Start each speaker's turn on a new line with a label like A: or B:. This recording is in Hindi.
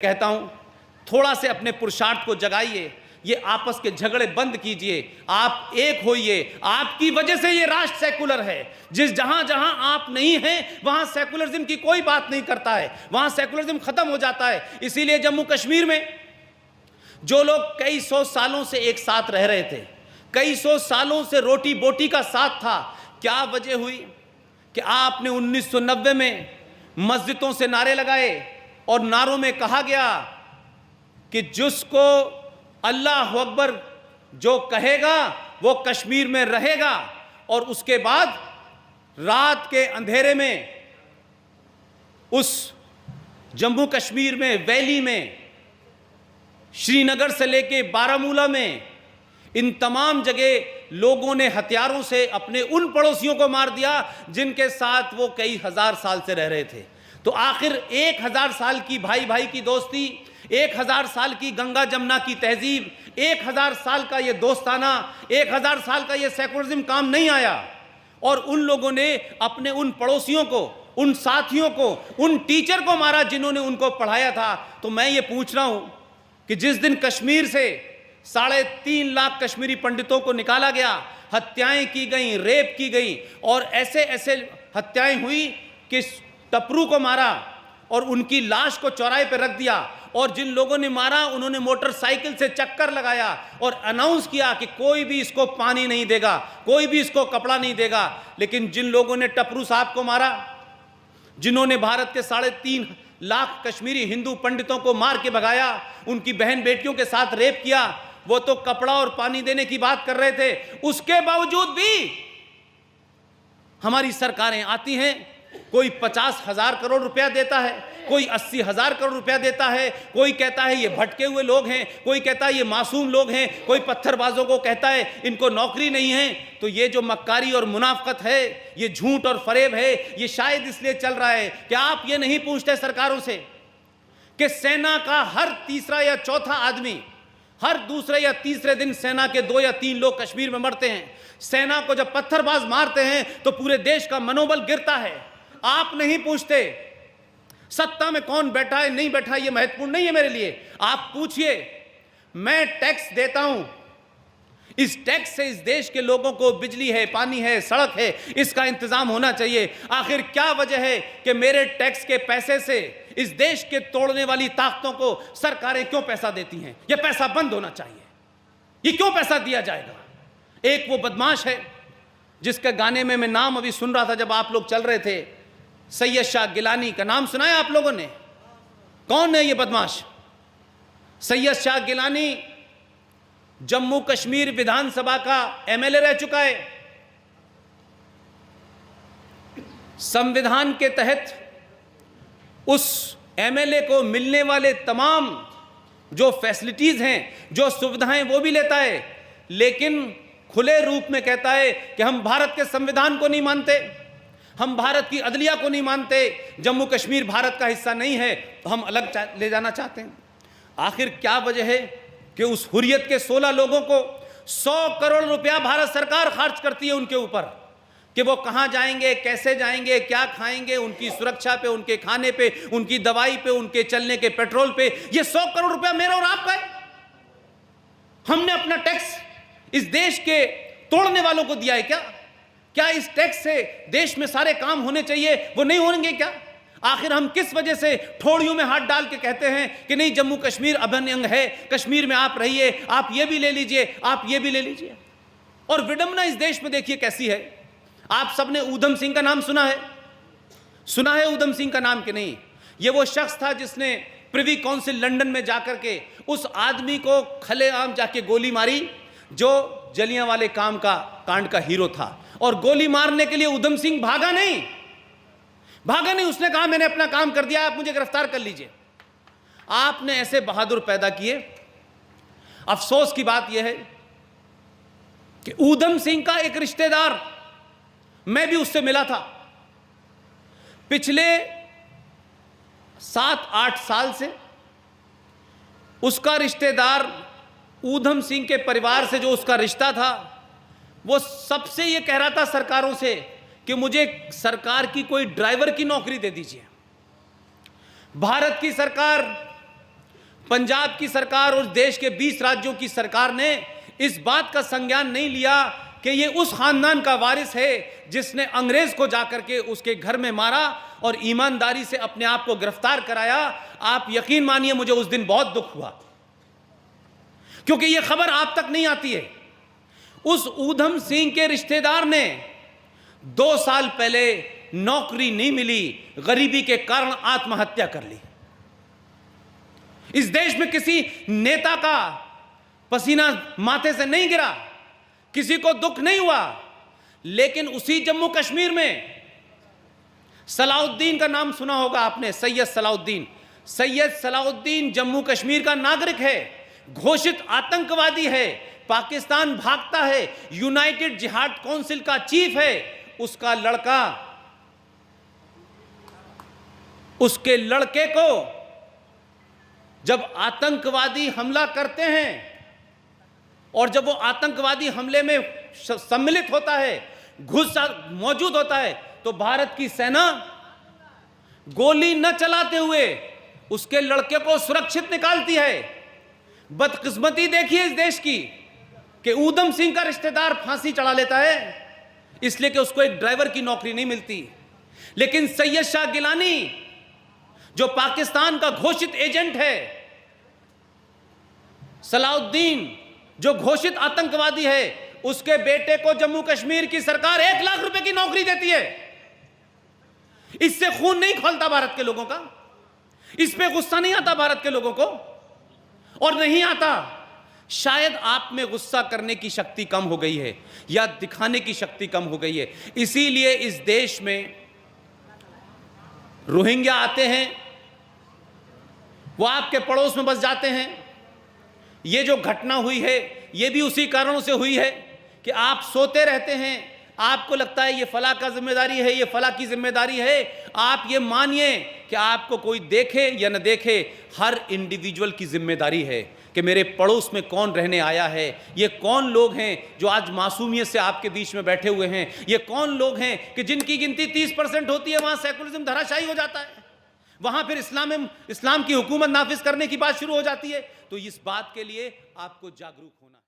A: कहता हूं, थोड़ा से अपने पुरुषार्थ को जगाइए, ये आपस के झगड़े बंद कीजिए, आप एक होइए। आपकी वजह से ये राष्ट्र सेकुलर है। जहां जहां आप नहीं हैं वहां सेकुलरिज्म की कोई बात नहीं करता है, वहां सेकुलरिज्म खत्म हो जाता है। इसीलिए जम्मू कश्मीर में जो लोग कई सौ सालों से एक साथ रह रहे थे, कई सौ सालों से रोटी बोटी का साथ था, क्या वजह हुई कि आपने 1990 में मस्जिदों से नारे लगाए और नारों में कहा गया कि जिसको अल्लाह अकबर जो कहेगा वो कश्मीर में रहेगा। और उसके बाद रात के अंधेरे में उस जम्मू कश्मीर में वैली में, श्रीनगर से लेके बारामूला में, इन तमाम जगह लोगों ने हथियारों से अपने उन पड़ोसियों को मार दिया जिनके साथ वो कई हजार साल से रह रहे थे। तो आखिर 1000 साल की भाई भाई की दोस्ती, 1000 साल की गंगा जमुना की तहजीब, 1000 साल का ये दोस्ताना, 1000 साल का ये सेकुलरिज्म काम नहीं आया। और उन लोगों ने अपने उन पड़ोसियों को, उन साथियों को, उन टीचर को मारा जिन्होंने उनको पढ़ाया था। तो मैं ये पूछ रहा हूं कि जिस दिन कश्मीर से 3.5 लाख कश्मीरी पंडितों को निकाला गया, हत्याएं की गई, रेप की गई और ऐसे ऐसे हत्याएं हुई कि टपरू को मारा और उनकी लाश को चौराहे पर रख दिया, और जिन लोगों ने मारा उन्होंने मोटरसाइकिल से चक्कर लगाया और अनाउंस किया कि कोई भी इसको पानी नहीं देगा, कोई भी इसको कपड़ा नहीं देगा। लेकिन जिन लोगों ने टपरू साहब को मारा, जिन्होंने भारत के 3.5 लाख कश्मीरी हिंदू पंडितों को मार के भगाया, उनकी बहन बेटियों के साथ रेप किया, वो तो कपड़ा और पानी देने की बात कर रहे थे। उसके बावजूद भी हमारी सरकारें आती हैं, कोई 50,000 करोड़ रुपया देता है, कोई 80,000 करोड़ रुपया देता है, कोई कहता है ये भटके हुए लोग हैं, कोई कहता है ये मासूम लोग हैं, कोई पत्थरबाजों को कहता है इनको नौकरी नहीं है। तो ये जो मक्कारी और मुनाफकत है, ये झूठ और फरेब है, ये शायद इसलिए चल रहा है कि आप ये नहीं पूछते सरकारों से कि सेना का हर तीसरा या चौथा आदमी हर दूसरे या तीसरे दिन सेना के 2 या 3 लोग कश्मीर में मरते हैं। सेना को जब पत्थरबाज मारते हैं तो पूरे देश का मनोबल गिरता है। आप नहीं पूछते सत्ता में कौन बैठा है नहीं बैठा, ये महत्वपूर्ण नहीं है मेरे लिए। आप पूछिए, मैं टैक्स देता हूं, इस टैक्स से इस देश के लोगों को बिजली है, पानी है, सड़क है, इसका इंतजाम होना चाहिए। आखिर क्या वजह है कि मेरे टैक्स के पैसे से इस देश के तोड़ने वाली ताकतों को सरकारें क्यों पैसा देती हैं? यह पैसा बंद होना चाहिए। ये क्यों पैसा दिया जाएगा? एक वो बदमाश है जिसके गाने में मैं नाम अभी सुन रहा था जब आप लोग चल रहे थे, सैयद शाह गिलानी का नाम सुना है आप लोगों ने? कौन है ये बदमाश? सैयद शाह गिलानी जम्मू कश्मीर विधानसभा का एमएलए रह चुका है। संविधान के तहत उस एमएलए को मिलने वाले तमाम जो फैसिलिटीज हैं, जो सुविधाएं, वो भी लेता है, लेकिन खुले रूप में कहता है कि हम भारत के संविधान को नहीं मानते, हम भारत की अदलिया को नहीं मानते, जम्मू कश्मीर भारत का हिस्सा नहीं है, तो हम अलग ले जाना चाहते हैं। आखिर क्या वजह है कि उस हुर्रियत के 16 लोगों को 100 करोड़ रुपया भारत सरकार खर्च करती है उनके ऊपर कि वो कहां जाएंगे, कैसे जाएंगे, क्या खाएंगे, उनकी सुरक्षा पे, उनके खाने पे, उनकी दवाई पे, उनके चलने के पेट्रोल पे। ये 100 करोड़ रुपया मेरा और आपका है। हमने अपना टैक्स इस देश के तोड़ने वालों को दिया है क्या? क्या इस टैक्स से देश में सारे काम होने चाहिए वो नहीं होंगे क्या? आखिर हम किस वजह से ठोड़ियों में हाथ डाल के कहते हैं कि नहीं जम्मू कश्मीर अभिन्न अंग है, कश्मीर में आप रहिए, आप ये भी ले लीजिए, आप ये भी ले लीजिए। और विडंबना इस देश में देखिए कैसी है। आप सबने ऊधम सिंह का नाम सुना है? सुना है ऊधम सिंह का नाम कि नहीं? ये वो शख्स था जिसने प्रिवी काउंसिल लंदन में जाकर के उस आदमी को खुलेआम जाके गोली मारी जो जलियांवाले कांड का हीरो था। और गोली मारने के लिए ऊधम सिंह भागा नहीं, उसने कहा मैंने अपना काम कर दिया, आप मुझे गिरफ्तार कर लीजिए। आपने ऐसे बहादुर पैदा किए। अफसोस की बात यह है कि ऊधम सिंह का एक रिश्तेदार, मैं भी उससे मिला था, पिछले 7-8 साल से उसका रिश्तेदार ऊधम सिंह के परिवार से जो उसका रिश्ता था, वो सबसे ये कह रहा था सरकारों से कि मुझे सरकार की कोई ड्राइवर की नौकरी दे दीजिए। भारत की सरकार पंजाब की सरकार और देश के 20 राज्यों की सरकार ने इस बात का संज्ञान नहीं लिया कि ये उस खानदान का वारिस है जिसने अंग्रेज को जाकर के उसके घर में मारा और ईमानदारी से अपने आप को गिरफ्तार कराया। आप यकीन मानिए मुझे उस दिन बहुत दुख हुआ, क्योंकि ये खबर आप तक नहीं आती है। उस ऊधम सिंह के रिश्तेदार ने 2 साल पहले नौकरी नहीं मिली, गरीबी के कारण आत्महत्या कर ली। इस देश में किसी नेता का पसीना माथे से नहीं गिरा, किसी को दुख नहीं हुआ, लेकिन उसी जम्मू कश्मीर में सलाउद्दीन का नाम सुना होगा आपने, सैयद सलाउद्दीन। सैयद सलाउद्दीन जम्मू कश्मीर का नागरिक है, घोषित आतंकवादी है, पाकिस्तान भागता है, यूनाइटेड जिहाद काउंसिल का चीफ है। उसका लड़का, उसके लड़के को जब आतंकवादी हमला करते हैं और जब वो आतंकवादी हमले में सम्मिलित होता है, घुस मौजूद होता है, तो भारत की सेना गोली न चलाते हुए उसके लड़के को सुरक्षित निकालती है। बदकिस्मती देखिए इस देश की कि ऊधम सिंह का रिश्तेदार फांसी चढ़ा लेता है इसलिए कि उसको एक ड्राइवर की नौकरी नहीं मिलती, लेकिन सैयद शाह गिलानी जो पाकिस्तान का घोषित एजेंट है, सलाउद्दीन जो घोषित आतंकवादी है, उसके बेटे को जम्मू कश्मीर की सरकार 1 लाख रुपए की नौकरी देती है। इससे खून नहीं खौलता भारत के लोगों का, इस पे गुस्सा नहीं आता भारत के लोगों को, और नहीं आता। शायद आप में गुस्सा करने की शक्ति कम हो गई है या दिखाने की शक्ति कम हो गई है। इसीलिए इस देश में रोहिंग्या आते हैं, वो आपके पड़ोस में बस जाते हैं। ये जो घटना हुई है ये भी उसी कारणों से हुई है कि आप सोते रहते हैं, आपको लगता है ये फला का जिम्मेदारी है, ये फला की जिम्मेदारी है। आप ये मानिए कि आपको कोई देखे या न देखे, हर इंडिविजुअल की जिम्मेदारी है कि मेरे पड़ोस में कौन रहने आया है, ये कौन लोग हैं जो आज मासूमियत से आपके बीच में बैठे हुए हैं, ये कौन लोग हैं कि जिनकी गिनती 30% होती है, वहाँ सेकुलरिज्म धराशायी हो जाता है, वहाँ फिर इस्लाम की हुकूमत नाफिज करने की बात शुरू हो जाती है। तो इस बात के लिए आपको जागरूक होना है।